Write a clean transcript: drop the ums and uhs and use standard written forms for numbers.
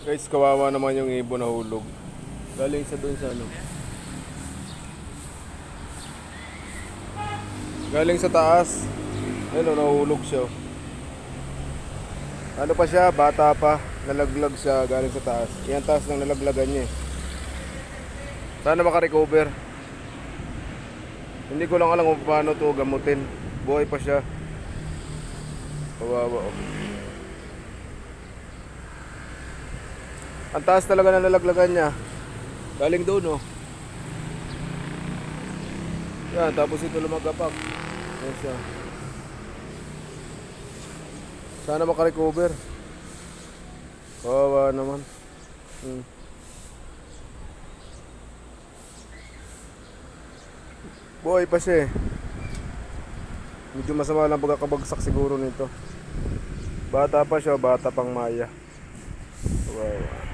Guys, kawawa naman yung ibon na hulog. Galing sa doon sa ano. Galing sa taas. Ayun, nahulog siya. Ano pa siya, bata pa. Nalaglag siya galing sa taas. Yan taas ng nalaglagan niya. Sana makarecover. Hindi ko lang alam kung paano to gamutin. Buhay pa siya. Kawawa oh. Ang taas talaga ng nalaglagan niya. Galing doon oh. Yan, tapos ito lumagapak. Ayan siya. Sana makarecover. Kawawa naman. Buhay pa siya eh. Medyo masama lang pagkakabagsak siguro nito. Bata pa siya, bata pang maya. Kawawa.